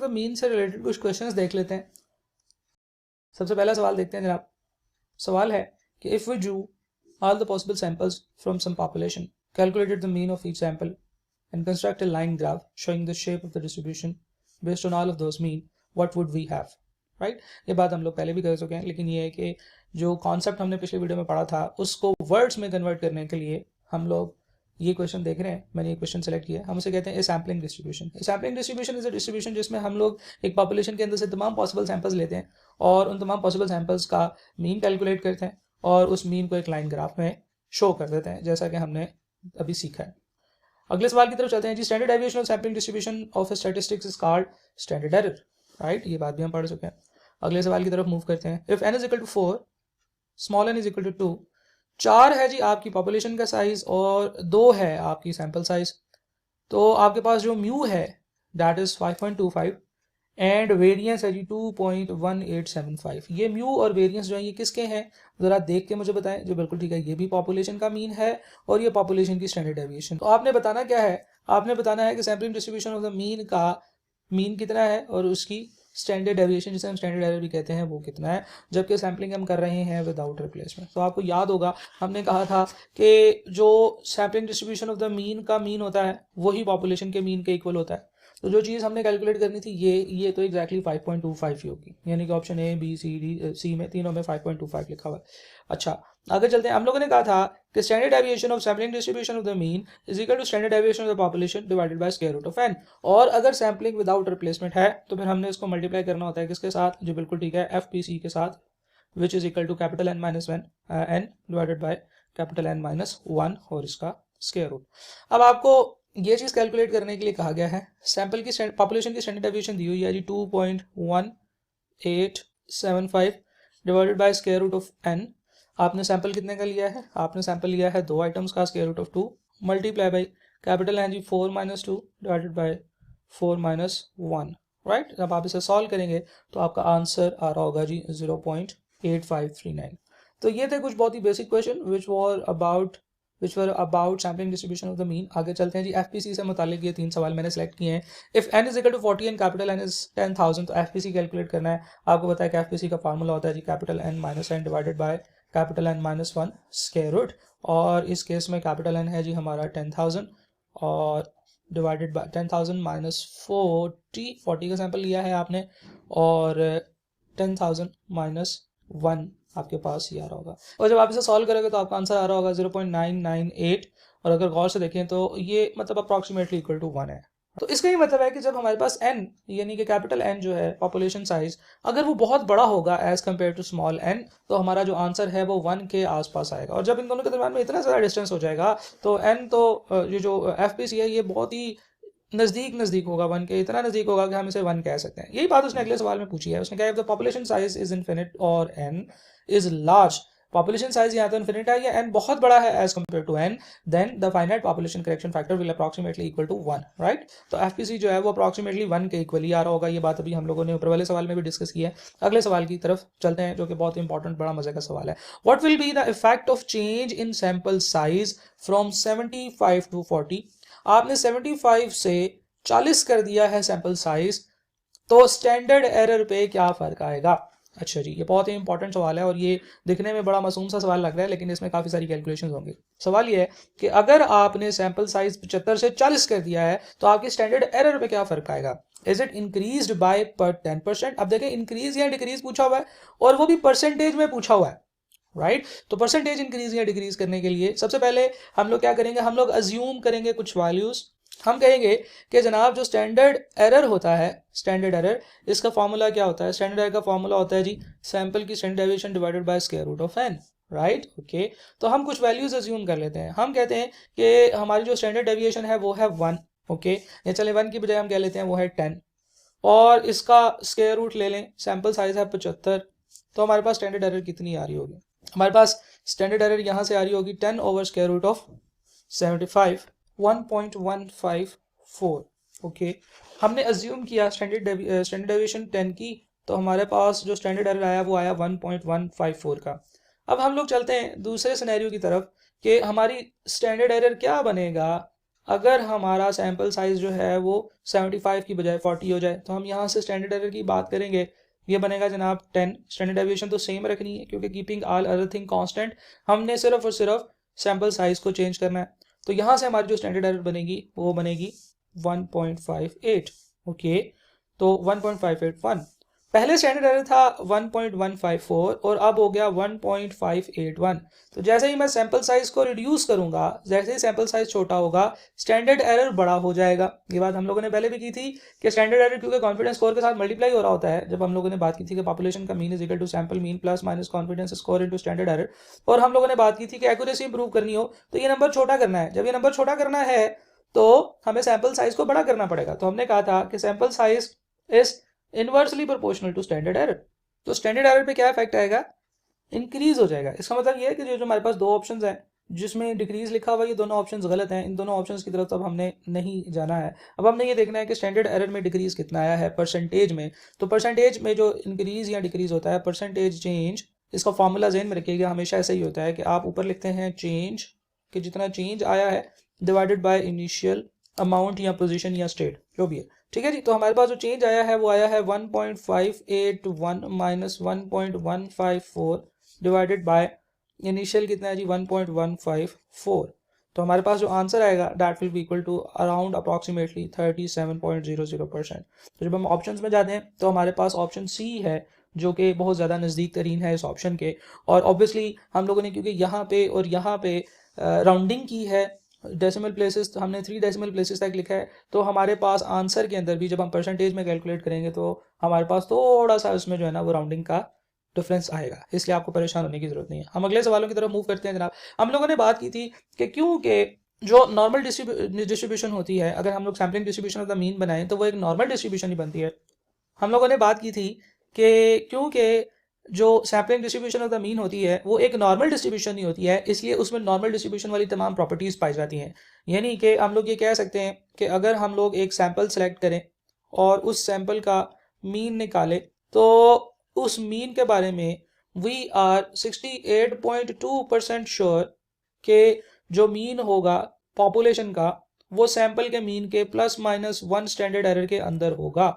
The mean से related कुछ questions देख लेते हैं। सबसे पहला सवाल देखते हैं जनाब। सवाल है कि if we drew all the possible samples from some population, calculated the mean of each sample, and construct a line graph showing the shape of the distribution based on all of those mean, what would we have? Right? ये बात हम लोग पहले भी कर चुके हैं, लेकिन ये है कि जो कॉन्सेप्ट हमने पिछले वीडियो में पढ़ा था उसको वर्ड्स में कन्वर्ट करने के लिए हम लोग ये क्वेश्चन देख रहे हैं। मैंने ये क्वेश्चन सेलेक्ट किया, हम उसे कहते हैं sampling distribution. Sampling distribution is a distribution जिसमें हम लोग एक पॉपुलेशन के अंदर से तमाम पॉसिबल सैंपल्स लेते हैं और उन तमाम पॉसिबल सैंपल्स का मीन कैलकुलेट करते हैं और उस मीन को एक लाइन ग्राफ में शो कर देते हैं, जैसा कि हमने अभी सीखा है। अगले सवाल की तरफ चलते हैं जी। Standard deviation of sampling distribution of statistics is called standard error. Right, ये बात भी हम पढ़ चुके हैं। अगले सवाल की तरफ मूव करते हैं। If n is equal to 4, small n is equal to 2, 4 है जी आपकी पॉपुलेशन का साइज और 2 है आपकी सैंपल साइज, तो आपके पास जो म्यू है दैट इज 5.25 एंड वेरिएंस है जी 2.1875। ये म्यू और वेरिएंस जो है ये किसके हैं, ज़रा देख के मुझे बताएं। जो बिल्कुल ठीक है, ये भी पॉपुलेशन का मीन है और ये पॉपुलेशन की स्टैंडर्ड डेविएशन। तो आपने बताना क्या है, आपने बताना है कि sampling distribution of the mean का मीन कितना है और उसकी स्टैंडर्ड डेविएशन जिसे हम स्टैंडर्ड एरर भी कहते हैं वो कितना है, जबकि सैम्पलिंग हम कर रहे हैं विदाउट रिप्लेसमेंट। तो आपको याद होगा हमने कहा था कि जो sampling distribution of the mean का मीन होता है वही पॉपुलेशन के मीन के इक्वल होता है। तो जो चीज़ हमने कैलकुलेट करनी थी ये तो एग्जैक्टली 5.25 ही होगी, यानी कि option A B C D C में तीनों में 5.25 लिखा हुआ है। अच्छा, आगे चलते हैं। हम लोगों ने कहा था कि standard deviation of sampling distribution of the mean is equal to standard deviation of the population divided by square root of n। और अगर सैम्पलिंग विदाउट रिप्लेसमेंट है तो फिर हमने इसको मल्टीप्लाई करना होता है किसके साथ, जो बिल्कुल ठीक है FPC के साथ, which is equal to capital N minus n divided by capital N minus 1 और इसका स्क्वायर रूट। अब आपको ये चीज़ कैलकुलेट करने के लिए कहा गया है, सैंपल की पॉपुलेशन की स्टैंडर्ड डेविएशन दी हुई है जी 2.1875 divided by square root of n। आपने सैंपल कितने का लिया है, आपने सैंपल लिया है 2 आइटम्स का, square root of 2 multiply by capital N जी 4 minus 2 divided by 4 minus 1। Right, जब आप इसे सॉल्व करेंगे तो आपका आंसर आ रहा होगा जी 0.8539। तो ये थे कुछ बहुत ही basic question which were about sampling distribution of the mean। आगे चलते हैं जी। FPC से मुतालिक ये 3 सवाल मैंने सेलेक्ट किए हैं। If n is equal to 40 and capital N is 10,000, तो FPC कैलकुलेट करना है। आपको पता है कि FPC का फार्मूला होता है जी capital N minus n divided by capital N minus 1 square root, और इस केस में कैपिटल N है जी हमारा 10,000 और डिवाइडेड बाय 10,000 माइनस 40 का सैंपल लिया है आपने, और 10,000 माइनस 1 आपके पास ही आ रहा होगा। और जब आप इसे सॉल्व करोगे तो आपका आंसर आ रहा होगा 0.998, और अगर गौर से देखें तो ये मतलब अप्रॉक्सीमेटली इक्वल टू 1 है। तो इसका ये मतलब है कि जब हमारे पास n यानी कि कैपिटल N जो है पॉपुलेशन साइज, अगर वो बहुत बड़ा होगा as compare to small n, तो हमारा जो आंसर है वो 1 के आसपास आएगा। और जब इन दोनों के दरम्यान में इतना ज़्यादा डिस्टेंस हो जाएगा तो n तो ये जो FPC है ये बहुत ही नज़दीक होगा 1 के, इतना नज़दीक होगा कि हम इसे 1 कह सकते हैं। यही बात उसने अगले सवाल में पूछी है। उसने कहा if the population size is infinite और n इज लार्ज, पॉपुलेशन साइज यहाँ तो इनफिनिट है या n बहुत बड़ा है as compare to n, then the finite population correction factor will approximately equal to 1। Right, तो FPC जो है वो अप्रॉक्सीमेटली 1 के इक्वल ही आ रहा होगा। ये बात अभी हम लोगों ने ऊपर वाले सवाल में भी डिस्कस की है। अगले सवाल की तरफ चलते हैं जो कि बहुत इंपॉर्टेंट बड़ा मजे का सवाल है। What will be the effect of change in sample size from 75 to 40। आपने 75 से 40 कर दिया है सैंपल साइज, तो स्टैंडर्ड एरर पे क्या फर्क आएगा। अच्छा जी, ये बहुत ही इंपॉर्टेंट सवाल है और ये दिखने में बड़ा मासूम सा सवाल लग रहा है, लेकिन इसमें काफ़ी सारी कैलकुलेशंस होंगी। सवाल ये है कि अगर आपने सैंपल साइज 75 से 40 कर दिया है तो आपके स्टैंडर्ड एरर पे क्या फर्क आएगा। इज इट इंक्रीज्ड बाय पर 10%। अब देखें इंक्रीज या डिक्रीज पूछा हुआ है और वो भी परसेंटेज में पूछा हुआ है। राइट, तो परसेंटेज इंक्रीज या डिक्रीज करने के लिए सबसे पहले हम लोग क्या करेंगे, हम लोग अज्यूम करेंगे कुछ वैल्यूज। हम कहेंगे कि जनाब जो स्टैंडर्ड एरर होता है, स्टैंडर्ड एरर, इसका फॉर्मूला क्या होता है। स्टैंडर्ड एरर का फॉर्मूला होता है जी सैंपल की standard deviation divided by square root of n। Right, okay, तो हम कुछ वैल्यूज अज्यूम कर लेते हैं। हम कहते हैं कि हमारी जो स्टैंडर्ड डेविएशन है वो है 1। ओके, या चले 1 की बजाय हम कह लेते हैं वो है 10, और इसका स्क्वायर रूट ले लें। सैंपल साइज है 75, तो हमारे पास स्टैंडर्ड एरर कितनी आ रही होगी, हमारे पास स्टैंडर्ड एरर यहाँ से आ रही होगी 10 over square root of 75, 1.154। Okay, हमने अज्यूम किया स्टैंडर्ड डेविएशन 10 की, तो हमारे पास जो स्टैंडर्ड एरर आया वो आया 1.154 का। अब हम लोग चलते हैं दूसरे सिनेरियो की तरफ कि हमारी स्टैंडर्ड एरर क्या बनेगा अगर हमारा सैम्पल साइज जो है वो 75 की बजाय 40 हो जाए, तो हम यहाँ से स्टैंडर्ड एरर की बात करेंगे, ये बनेगा जनाब 10। स्टैंडर्ड डेविएशन तो सेम रखनी है क्योंकि keeping all other thing constant, हमने सिर्फ और सिर्फ सैम्पल साइज को चेंज करना है। तो यहाँ से हमारी जो स्टैंडर्ड एरर बनेगी वो बनेगी 1.58। ओके, तो 1.581, पहले स्टैंडर्ड एरर था 1.154 और अब हो गया 1.581। तो जैसे ही मैं सैंपल साइज को रिड्यूस करूंगा, जैसे ही सैंपल साइज छोटा होगा, स्टैंडर्ड एरर बड़ा हो जाएगा। ये बात हम लोगों ने पहले भी की थी कि स्टैंडर्ड एरर क्योंकि कॉन्फिडेंस स्कोर के साथ मल्टीप्लाई हो रहा होता है, जब हम लोगों ने बात की थी कि पॉपुलेशन का mean is equal to sample mean plus minus confidence score into standard error, और हम लोगों ने बात की थी कि एक्यूरेसी इंप्रूव करनी हो तो ये नंबर छोटा करना है। जब ये नंबर छोटा करना है तो हमें सैंपल साइज को बड़ा करना पड़ेगा। तो हमने कहा था कि sample size is inversely proportional to standard error. तो स्टैंडर्ड एरर पे क्या इफेक्ट आएगा, इंक्रीज हो जाएगा। इसका मतलब ये है कि जो हमारे पास दो ऑप्शंस हैं जिसमें डिक्रीज लिखा हुआ है, ये दोनों ऑप्शंस गलत हैं। इन दोनों ऑप्शंस की तरफ अब हमने नहीं जाना है। अब हमने ये देखना है कि स्टैंडर्ड एरर में डिक्रीज कितना आया है परसेंटेज में। तो परसेंटेज में जो इंक्रीज या डिक्रीज होता है, परसेंटेज चेंज, इसका फॉर्मूला ज़हन में रखिएगा, हमेशा ऐसा ही होता है कि आप ऊपर लिखते हैं चेंज, कि जितना चेंज आया है डिवाइडेड बाय इनिशियल अमाउंट या पोजीशन या स्टेट जो भी है। ठीक है जी, तो हमारे पास जो चेंज आया है वो आया है 1.581 माइनस 1.154 डिवाइडेड बाय इनिशियल कितना है जी 1.154। तो हमारे पास जो आंसर आएगा that will be equal to around approximately 37.00%। तो जब हम ऑप्शंस में जाते हैं तो हमारे पास ऑप्शन सी है जो कि बहुत ज़्यादा नज़दीक तरीन है इस ऑप्शन के। और ऑब्वियसली हम लोगों ने क्योंकि यहाँ पे और यहाँ पे राउंडिंग की है, डेसिमल प्लेसेस हमने 3 डेसिमल प्लेसेस तक लिखा है, तो हमारे पास आंसर के अंदर भी जब हम परसेंटेज में कैलकुलेट करेंगे तो हमारे पास थोड़ा सा उसमें जो है ना वो राउंडिंग का डिफरेंस आएगा, इसलिए आपको परेशान होने की जरूरत नहीं है। हम अगले सवालों की तरफ मूव करते हैं जनाब। हम लोगों ने बात की थी कि क्योंकि जो नॉर्मल डिस्ट्रीब्यूशन होती है, अगर हम लोग sampling distribution of the mean बनाएं तो वो एक नॉर्मल डिस्ट्रीब्यूशन ही बनती है। हम लोगों ने बात की थी कि क्योंकि जो sampling distribution of the mean होती है वो एक नॉर्मल डिस्ट्रीब्यूशन ही होती है, इसलिए उसमें नॉर्मल डिस्ट्रीब्यूशन वाली तमाम प्रॉपर्टीज़ पाई जाती हैं। यानी कि हम लोग ये कह सकते हैं कि अगर हम लोग एक सैंपल सेलेक्ट करें और उस सैंपल का मीन निकालें तो उस मीन के बारे में वी आर 68.2% श्योर कि जो मीन होगा पॉपुलेशन का वो सैंपल के मीन के प्लस माइनस 1 स्टैंडर्ड एरर के अंदर होगा,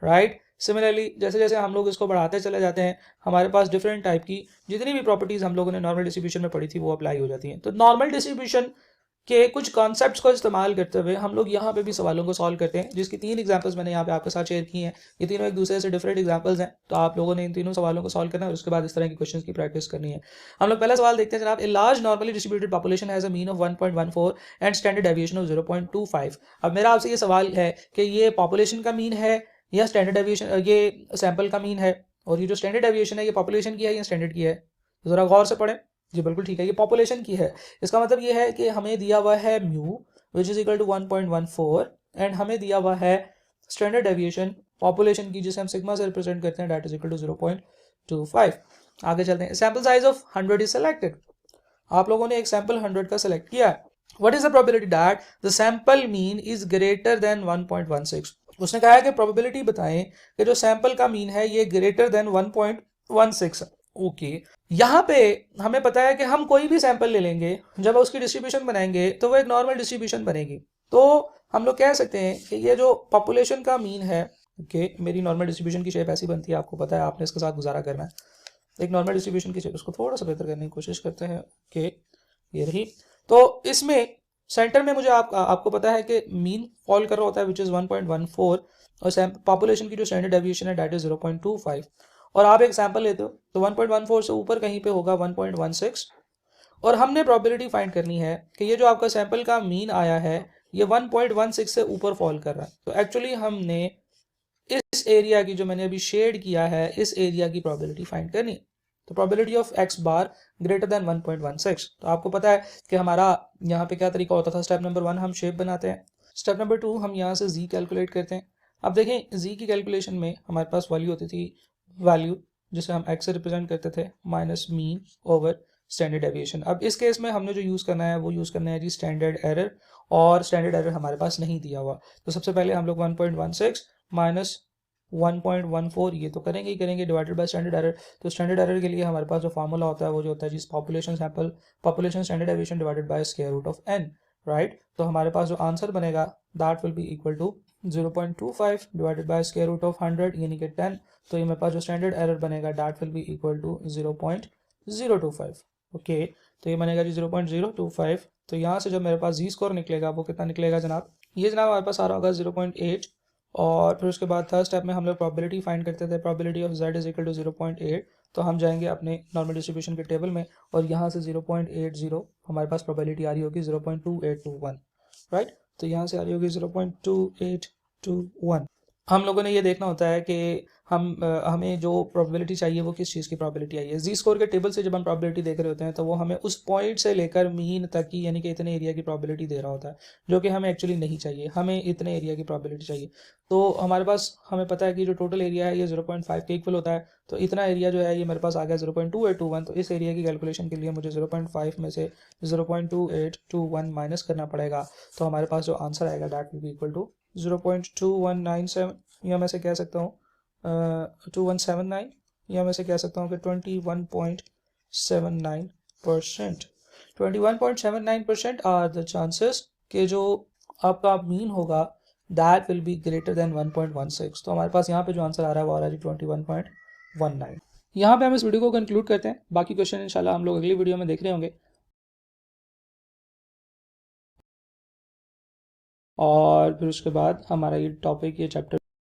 राइट। सिमिलरली जैसे जैसे हम लोग इसको बढ़ाते चले जाते हैं, हमारे पास डिफरेंट टाइप की जितनी भी प्रॉपर्टीज़ हम लोगों ने नॉर्मल डिस्ट्रीब्यूशन में पढ़ी थी वो अप्लाई हो जाती हैं। तो नॉर्मल डिस्ट्रीब्यूशन के कुछ कॉन्सेप्ट्स को इस्तेमाल करते हुए हम लोग यहाँ पे भी सवालों को सॉल्व करते हैं, जिसकी 3 एग्जांपल्स मैंने यहाँ पे आपके साथ शेयर की हैं। ये तीनों एक दूसरे से डिफरेंट एग्जांपल्स हैं, तो आप लोगों ने इन तीनों सवालों को सॉल्व करना है और उसके बाद इस तरह के क्वेश्चंस की प्रैक्टिस करनी है। हम लोग पहला सवाल देखते हैं जनाब। A large normally distributed population has a mean of 1.14 and standard deviation of 0.25। अब मेरा आपसे ये सवाल है कि ये पॉपुलेशन का मीन है या स्टैंडर्ड डेविएशन, ये सैंपल का मीन है, और ये जो स्टैंडर्ड डेविएशन है ये पॉपुलेशन की है या स्टैंडर्ड की है। तो ज़रा गौर से पढ़ें जी। बिल्कुल ठीक है, ये पॉपुलेशन की है। इसका मतलब ये है कि हमें दिया हुआ है mu which is equal to 1.14 and हमें दिया हुआ है स्टैंडर्ड डेविएशन पॉपुलेशन की जिसे हम सिग्मा से रिप्रेजेंट करते हैं, दैट इज इक्वल टू 0.25। आगे चलते हैं। Sample size of 100 is selected. आप लोगों ने एक सैंपल 100 का सेलेक्ट किया है। What is the probability that the sample mean is greater than 1.16। उसने कहा है कि प्रोबेबिलिटी बताएं कि जो सैंपल का मीन है ये ग्रेटर देन 1.16। ओके, यहाँ पे हमें पता है कि हम कोई भी सैंपल ले लेंगे, जब उसकी डिस्ट्रीब्यूशन बनाएंगे तो वो एक नॉर्मल डिस्ट्रीब्यूशन बनेगी। तो हम लोग कह सकते हैं कि ये जो पॉपुलेशन का मीन है, ओके, मेरी नॉर्मल डिस्ट्रीब्यूशन की शेप ऐसी बनती है, आपको पता है, आपने इसके साथ गुजारा करना है। एक नॉर्मल डिस्ट्रीब्यूशन की शेप, उसको थोड़ा सा बेहतर करने की कोशिश करते हैं। ओके, ये रही। तो इसमें सेंटर में मुझे आपको पता है कि मीन फॉल कर रहा होता है विच इज़ 1.14 और पॉपुलेशन की जो स्टैंडर्ड डेविएशन है दैट इज 0.25। और आप एक सैंपल लेते हो तो 1.14 से ऊपर कहीं पे होगा 1.16, और हमने प्रोबेबिलिटी फाइंड करनी है कि ये जो आपका सैंपल का मीन आया है ये 1.16 से ऊपर फॉल कर रहा है। तो एक्चुअली हमने इस एरिया की, जो मैंने अभी शेड किया है, इस एरिया की प्रोबेबिलिटी फाइंड करनी है। तो probability of x bar greater than 1.16। तो आपको पता है कि हमारा यहाँ पे क्या तरीका होता था। स्टेप नंबर 1 हम शेप बनाते हैं, स्टेप नंबर 2 हम यहाँ से जी कैलकुलेट करते हैं। अब देखें जी की कैलकुलेशन में हमारे पास वैल्यू होती थी, वैल्यू जिसे हम एक्स से रिप्रेजेंट करते थे, minus mean over standard deviation. अब इस केस में हमने जो यूज़ करना है वो यूज़ करना है जी स्टैंडर्ड एरर, और स्टैंडर्ड एरर हमारे पास नहीं दिया हुआ। तो सबसे पहले हम लोग 1.16 माइनस 1.14 ये तो करेंगे ही करेंगे डिवाइडेड बाय स्टैंडर्ड एरर। तो स्टैंडर्ड एरर के लिए हमारे पास जो फार्मूला होता है वो जो होता है जी population standard deviation divided by square root of N. Right. तो हमारे पास जो आंसर बनेगा that will be equal to 0.25 divided by square root of 100 यानी कि 10। तो ये मेरे पास जो स्टैंडर्ड एरर बनेगा that will be equal to 0.025। Okay, तो ये बनेगा जी 0.025। तो यहाँ से जब मेरे पास जी स्कोर निकलेगा वो कितना निकलेगा जनाब, ये जनाब हमारे पास आ रहा होगा 0.8। और फिर उसके बाद थर्ड स्टेप में हम लोग प्रोबेबिलिटी फाइंड करते थे, probability of z is equal to 0.8। तो हम जाएंगे अपने नॉर्मल डिस्ट्रीब्यूशन के टेबल में और यहाँ से 0.80 हमारे पास प्रोबेबिलिटी आ रही होगी 0.2821, राइट। तो यहाँ से आ रही होगी 0.2821। हम लोगों ने ये देखना होता है कि हमें जो प्रोबेबिलिटी चाहिए वो किस चीज़ की प्रोबेबिलिटी आई है। जी स्कोर के टेबल से जब हम प्रोबेबिलिटी देख रहे होते हैं तो वो हमें उस पॉइंट से लेकर मीन तक की यानी कि इतने एरिया की प्रोबेबिलिटी दे रहा होता है, जो कि हमें एक्चुअली नहीं चाहिए, हमें इतने एरिया की प्रोबेबिलिटी चाहिए। तो हमारे पास हमें पता है कि जो टोटल एरिया है ये 0.5 के इक्वल होता है। तो इतना एरिया जो है ये मेरे पास आ गया 0.2821। तो इस एरिया की कैलकुलेशन के लिए मुझे 0.5 में से 0.2821 माइनस करना पड़ेगा। तो हमारे पास जो आंसर आएगा that will be equal to 0.2197, या मैं से कह सकता हूँ 2179, या मैं से कह सकता हूँ कि 21.79%। 21.79% आर द चांसेस कि जो आपका मीन होगा that will be greater than 1.16। तो हमारे पास यहाँ पे जो आंसर आ रहा है वो आ रहा है 21.19। यहाँ पे हम इस वीडियो को कंक्लूड करते हैं। बाकी क्वेश्चन इंशाल्लाह हम लोग अगली वीडियो में देख रहे होंगे। और फिर उसके बाद हमारा ये टॉपिक, ये चैप्टर